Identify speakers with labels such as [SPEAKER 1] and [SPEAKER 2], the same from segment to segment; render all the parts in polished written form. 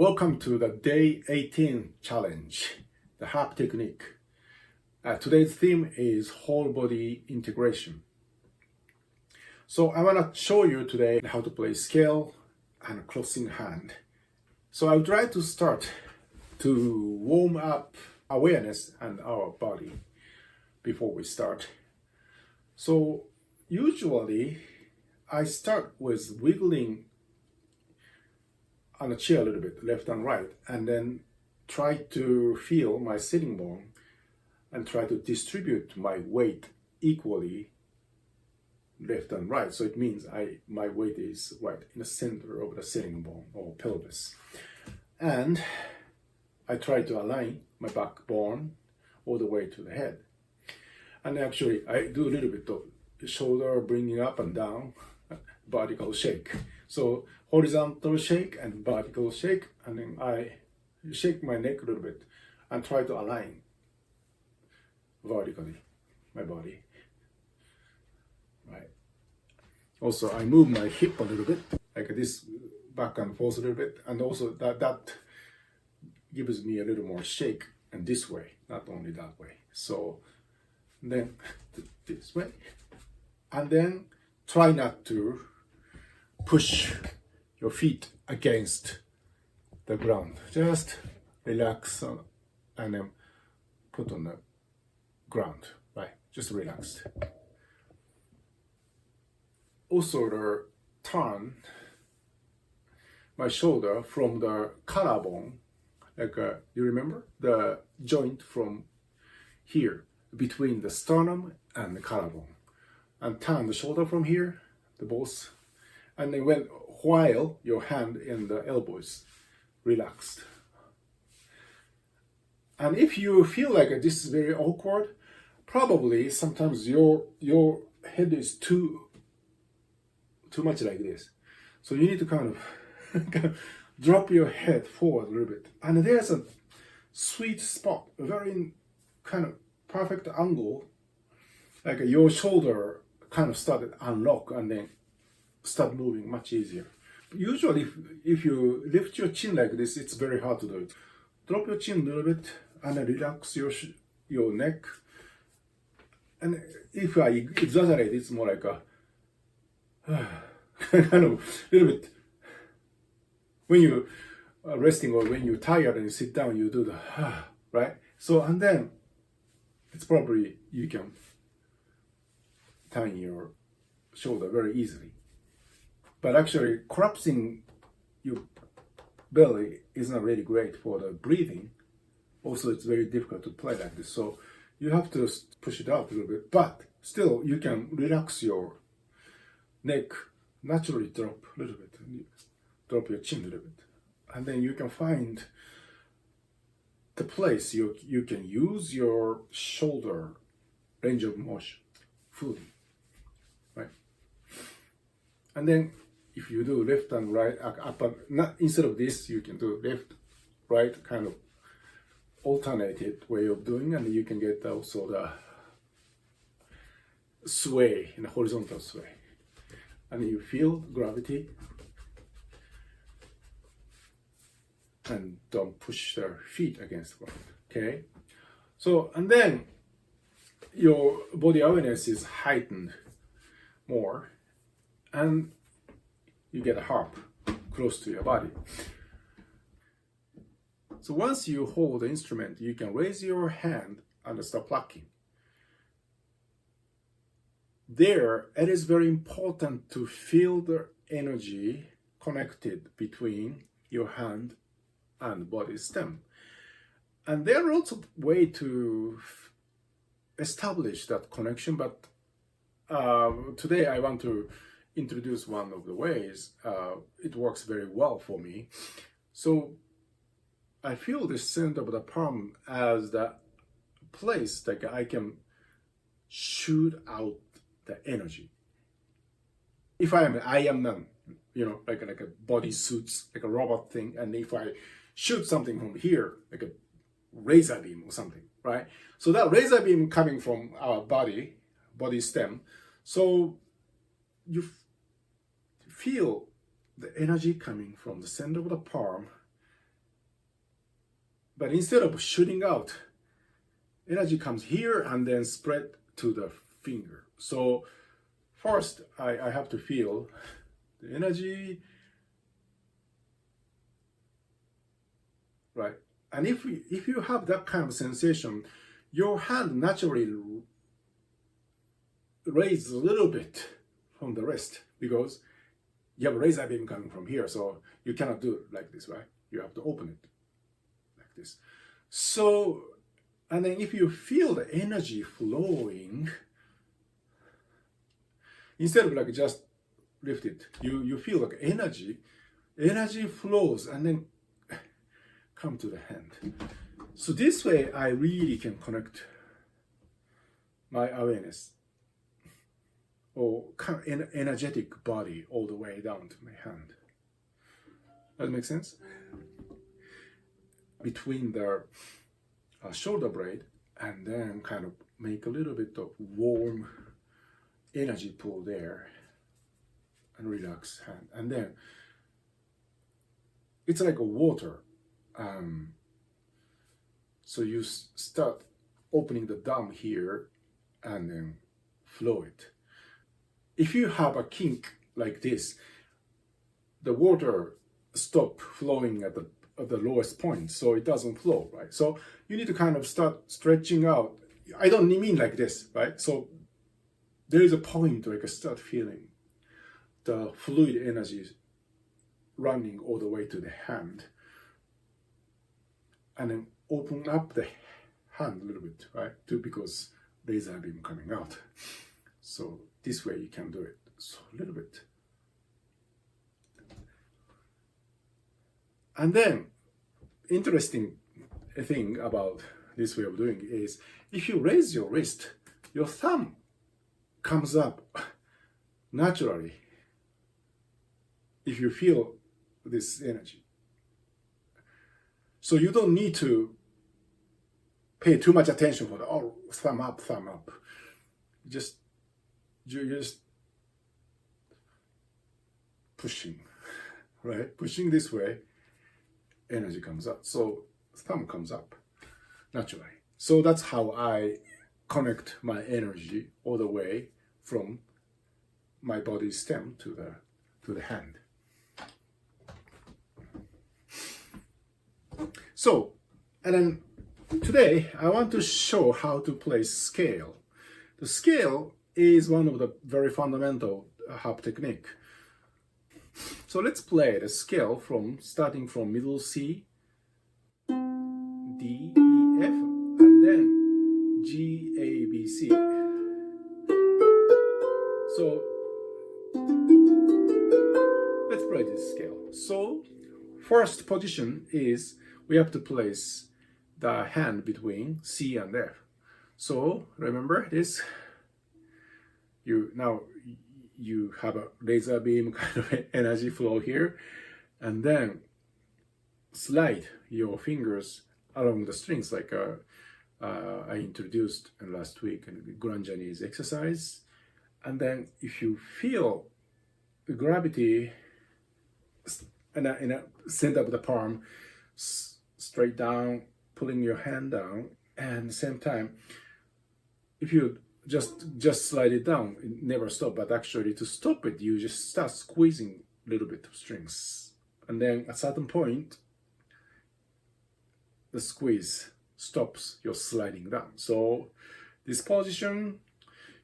[SPEAKER 1] Welcome to the day 18 challenge, the HAP technique. Today's theme is whole body integration. So I want to show you today how to play scale and closing hand. So I'll try to start to warm up awareness and our body before we start. So usually I start with wiggling on the chair a little bit, left and right, and then try to feel my sitting bone and try to distribute my weight equally left and right. So it means my weight is right in the center of the sitting bone or pelvis. And I try to align my backbone all the way to the head. And actually I do a little bit of shoulder bringing up and down, vertical shake. So horizontal shake and vertical shake, and then I shake my neck a little bit and try to align vertically my body. Right. Also, I move my hip a little bit, like this, back and forth a little bit, and also that gives me a little more shake, and this way, not only that way. So then this way, and then try not to push your feet against the ground. Just relax and then put on the ground, right? Just relaxed. Also, the turn my shoulder from the collarbone, like you remember the joint from here between the sternum and the collarbone, and turn the shoulder from here, the both. And then while your hand in the elbows relaxed. And if you feel like this is very awkward, probably sometimes your head is too much like this. So you need to kind of drop your head forward a little bit. And there's a sweet spot, a very kind of perfect angle, like your shoulder kind of started unlock and then start moving much easier. Usually, if you lift your chin like this, it's very hard to do it. Drop your chin a little bit and then relax your neck. And if I exaggerate, it's more like a kind of little bit. When you are resting or when you're tired and you sit down, you do the right. So and then it's probably you can turn your shoulder very easily. But actually, collapsing your belly is not really great for the breathing. Also, it's very difficult to play like this. So you have to push it out a little bit. But still, you can relax your neck, naturally drop a little bit. Drop your chin a little bit. And then you can find the place you can use your shoulder range of motion fully. Right? And then if you do left and right, up and not instead of this, you can do left, right, kind of alternated way of doing, and you can get also the sway in the horizontal sway, and you feel gravity, and don't push their feet against the ground. Okay, so and then your body awareness is heightened more, and you get a harp close to your body. So once you hold the instrument, you can raise your hand and start plucking. There, it is very important to feel the energy connected between your hand and body stem. And there are lots of ways to establish that connection, but today I want to introduce one of the ways. It works very well for me. So I feel the center of the palm as the place that I can shoot out the energy. If I am none, like a body suits, like a robot thing, and if I shoot something from here, like a razor beam or something, right? So that razor beam coming from our body stem, so you feel the energy coming from the center of the palm But instead of shooting out, energy comes here and then spread to the finger. So first I have to feel the energy, right? And if you have that kind of sensation, your hand naturally raises a little bit from the wrist because you have a laser beam coming from here, so you cannot do it like this, right? You have to open it like this. So, and then if you feel the energy flowing, instead of like just lift it, you feel like energy flows and then come to the hand. So this way I really can connect my awareness or energetic body all the way down to my hand. Does that make sense? Between the shoulder blade and then kind of make a little bit of warm energy pull there and relax hand. And then it's like a water. So you start opening the dam here and then flow it. If you have a kink like this, the water stop flowing at the lowest point, so it doesn't flow, right? So you need to kind of start stretching out. I don't mean like this, right? So there is a point where you can start feeling the fluid energy running all the way to the hand, and then open up the hand a little bit, right? Because laser beam coming out. So this way you can do it. So a little bit. And then, interesting thing about this way of doing is, if you raise your wrist, your thumb comes up naturally if you feel this energy. So you don't need to pay too much attention for the, oh, thumb up, thumb up. You're just pushing, right? Pushing this way, energy comes up. So thumb comes up naturally. So that's how I connect my energy all the way from my body stem to the hand. So, and then today I want to show how to play scale. The scale is one of the very fundamental harp technique. So let's play the scale from starting from middle C, D, E, F, and then G, A, B, C. So let's play this scale. So first position is we have to place the hand between C and F. So remember this. You have a laser beam kind of energy flow here, and then slide your fingers along the strings like I introduced last week in the Guranjanese exercise. And then if you feel the gravity in a center of the palm, straight down, pulling your hand down, and at the same time, if you just slide it down, it never stop, but actually to stop it, you just start squeezing a little bit of strings. And then at a certain point, the squeeze stops your sliding down. So this position,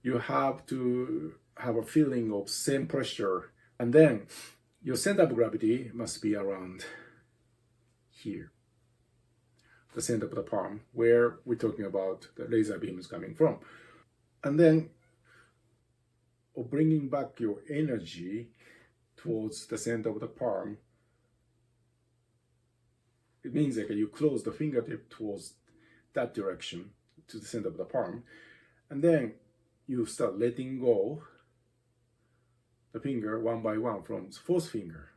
[SPEAKER 1] you have to have a feeling of same pressure, and then your center of gravity must be around here, the center of the palm, where we're talking about the laser beam is coming from. And then bringing back your energy towards the center of the palm, it means that you close the fingertip towards that direction, to the center of the palm, and then you start letting go the finger one by one from fourth finger,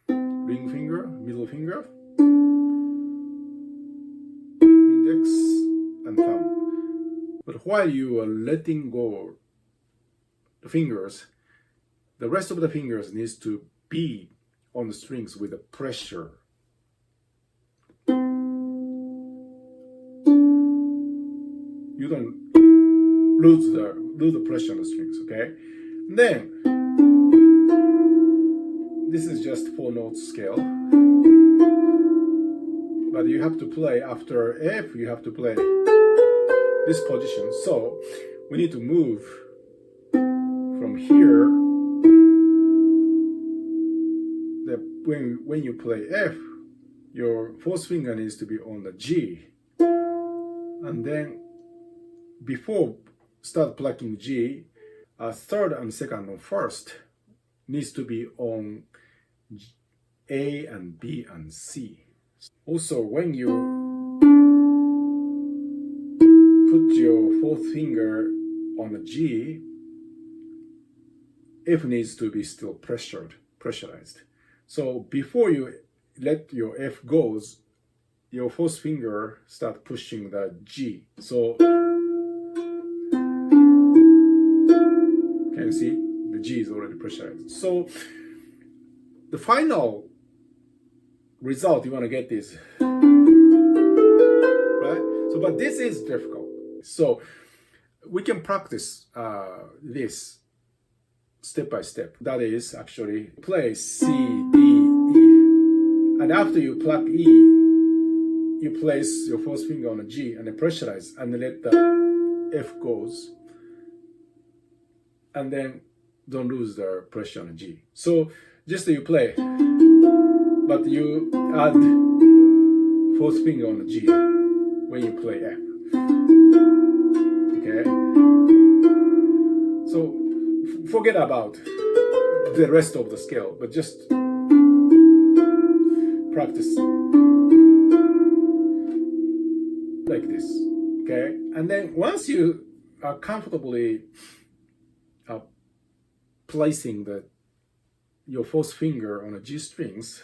[SPEAKER 1] ring finger, middle finger, index, and thumb. But while you are letting go the fingers, the rest of the fingers needs to be on the strings with the pressure. you don't lose the pressure on the strings, okay? And then this is just 4-note scale, but you have to play after F, you have to play this position. So we need to move from here. When you play F, your fourth finger needs to be on the G, and then before start plucking G, third and second and first needs to be on A and B and C. Also, when you put your fourth finger on the G, F needs to be still pressurized. So before you let your F goes, your fourth finger start pushing the G. So can you see? The G is already pressurized. So the final result you want to get is, right? So, but this is difficult. So we can practice this step by step. That is actually play C, D, E. And after you pluck E, you place your fourth finger on a G and then pressurize and then let the F goes. And then don't lose the pressure on a G. So just you play, but you add fourth finger on the G when you play F. Okay? So forget about the rest of the scale, but just practice like this. Okay? And then once you are comfortably placing your fourth finger on the G strings,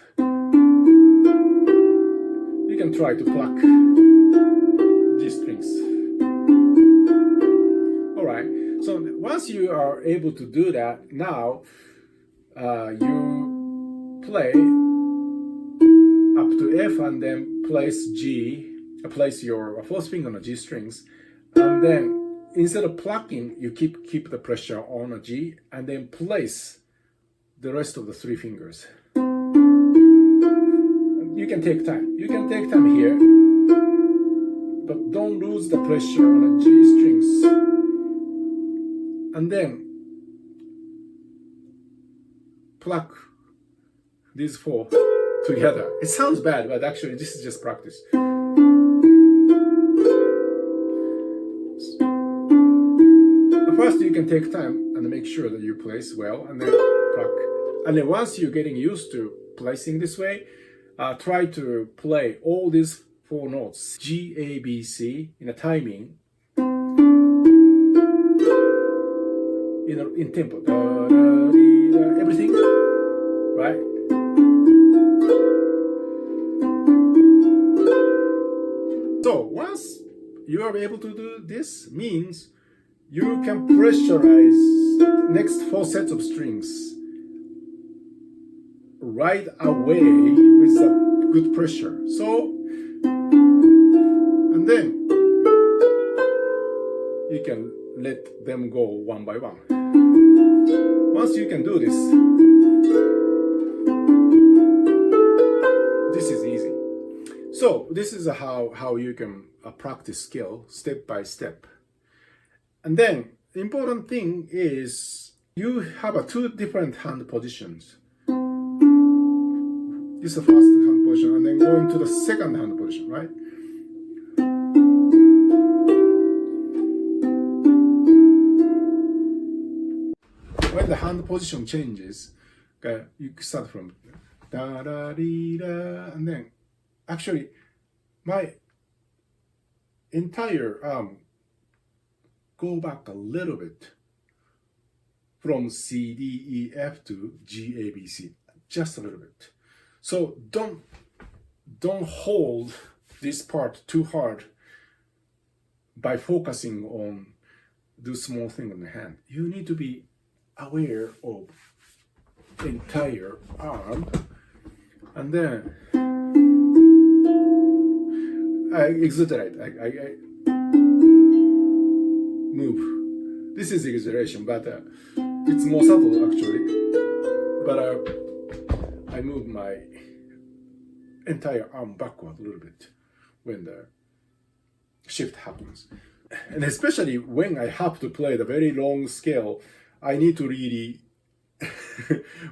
[SPEAKER 1] you can try to pluck G strings. Alright, so once you are able to do that, now you play up to F and then place your fourth finger on the G strings, and then instead of plucking, you keep the pressure on a G and then place the rest of the three fingers. You can take time. You can take time here, but don't lose the pressure on the G strings. And then pluck these four together. It sounds bad, but actually this is just practice. First, you can take time and make sure that you place well, and then pluck. And then once you're getting used to placing this way, try to play all these 4 notes, G, A, B, C, in a timing, in tempo, everything, right? So once you are able to do this, means you can pressurize the next 4 sets of strings right away with a good pressure. So, and then you can let them go one by one. Once you can do this, this is easy. So this is how you can practice skill step by step. And then the important thing is you have 2 different hand positions. This is the first hand position, and then going to the second hand position, right? When the hand position changes, you start from da da dee da, and then actually my entire arm go back a little bit from C, D, E, F to G, A, B, C, just a little bit. So don't hold this part too hard by focusing on the small thing on the hand. You need to be aware of entire arm, and then I exaggerate. move. This is exaggeration, but it's more subtle actually. But I move my entire arm backward a little bit when the shift happens. And especially when I have to play the very long scale, I need to really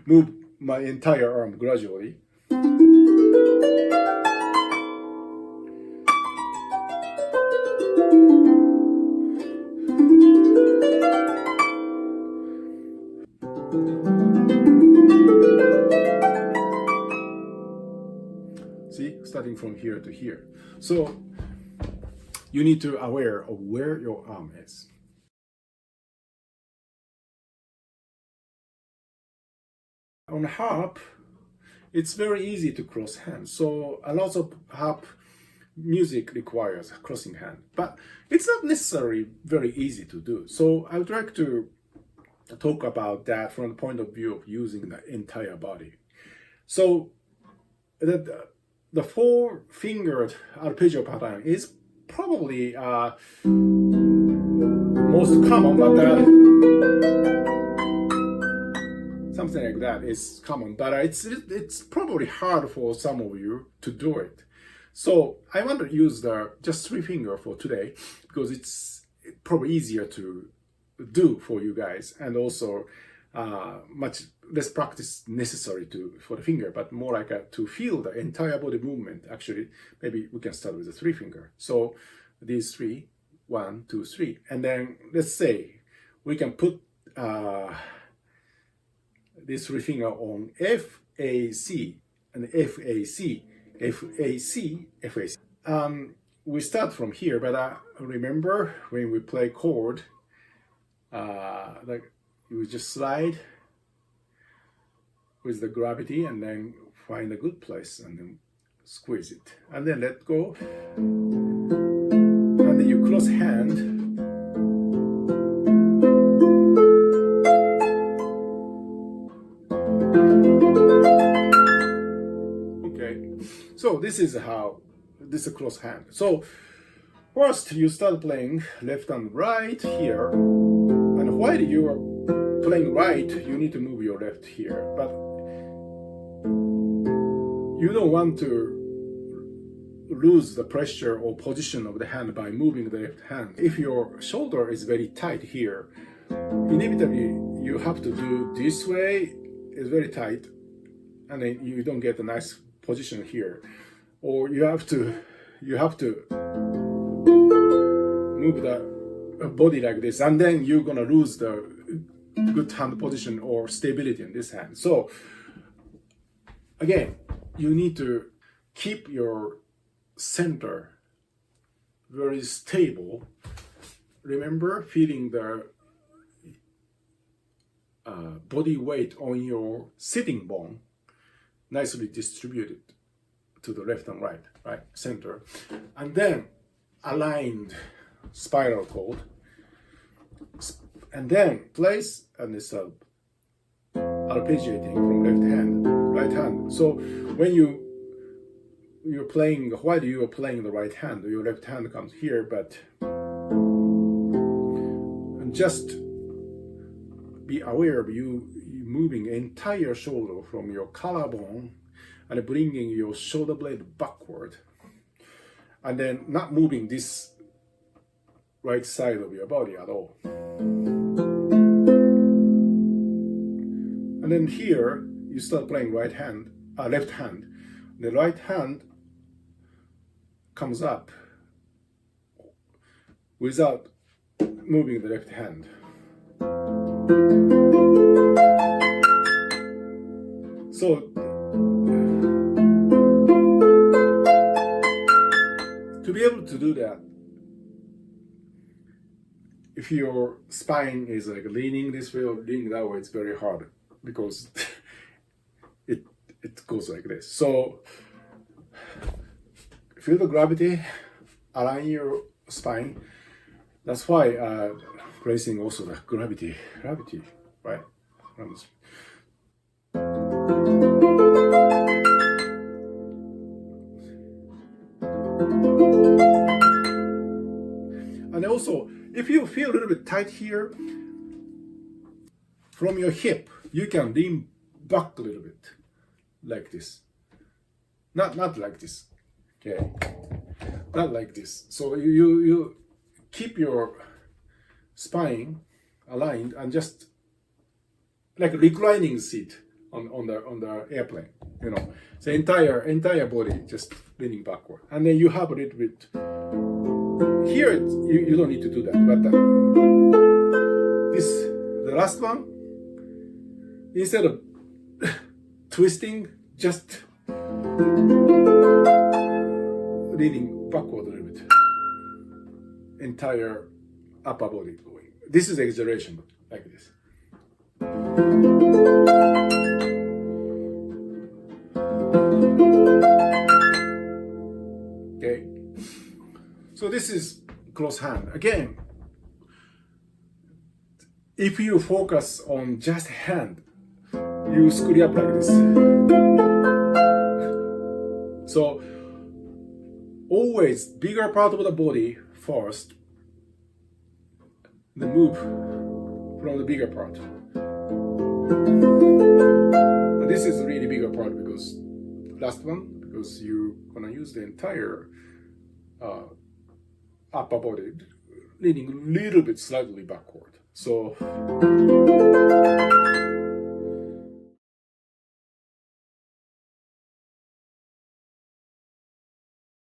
[SPEAKER 1] move my entire arm gradually. See, starting from here to here. So you need to be aware of where your arm is. On harp, it's very easy to cross hands. So a lot of harp music requires crossing hand, but it's not necessarily very easy to do. So I would like to talk about that from the point of view of using the entire body. So the four-fingered arpeggio pattern is probably most common, but something like that is common, but it's probably hard for some of you to do it. So I want to use the just three finger for today because it's probably easier to do for you guys, and also much less practice necessary for the finger, but more like to feel the entire body movement. Actually, maybe we can start with the three finger. So these three, 1, 2, 3, and then let's say we can put this three finger on F, A, C, and F, A, C, F, A, C, F, A, C. We start from here, but remember when we play chord, like you just slide with the gravity and then find a good place and then squeeze it and then let go, and then you cross hand. So this is this is cross hand. So first you start playing left and right here, and while you are playing right, you need to move your left here, but you don't want to lose the pressure or position of the hand by moving the left hand. If your shoulder is very tight here, inevitably you have to do this way. It's very tight, and then you don't get a nice position here, or you have to move the body like this, and then you're gonna lose the good hand position or stability in this hand. So again, you need to keep your center very stable. Remember, feeling the body weight on your sitting bone nicely distributed to the left and right, center, and then aligned spiral chord, and then place and this arpeggiating from left hand, right hand. So when you're playing, while you are playing the right hand, your left hand comes here, but and just be aware of you moving entire shoulder from your collarbone and bringing your shoulder blade backward, and then not moving this right side of your body at all. And then here you start playing left hand. The right hand comes up without moving the left hand. So to be able to do that, if your spine is like leaning this way or leaning that way, it's very hard because it goes like this. So feel the gravity, align your spine. That's why placing also the gravity, right? And also, if you feel a little bit tight here, from your hip, you can lean back a little bit, like this. Not like this, okay? Not like this. So you keep your spine aligned and just like a reclining seat on the airplane, you know. The entire body just leaning backward, and then you have a little bit here. You don't need to do that, but the last one, instead of twisting, just leaning backward a little bit. Entire upper body going. This is exaggeration, but like this. Okay. So this is close hand. Again, if you focus on just hand, you screw up like this. So always bigger part of the body first, then move from the bigger part. And this is a really bigger part because last one, because you're gonna use the entire upper body, leaning a little bit slightly backward. So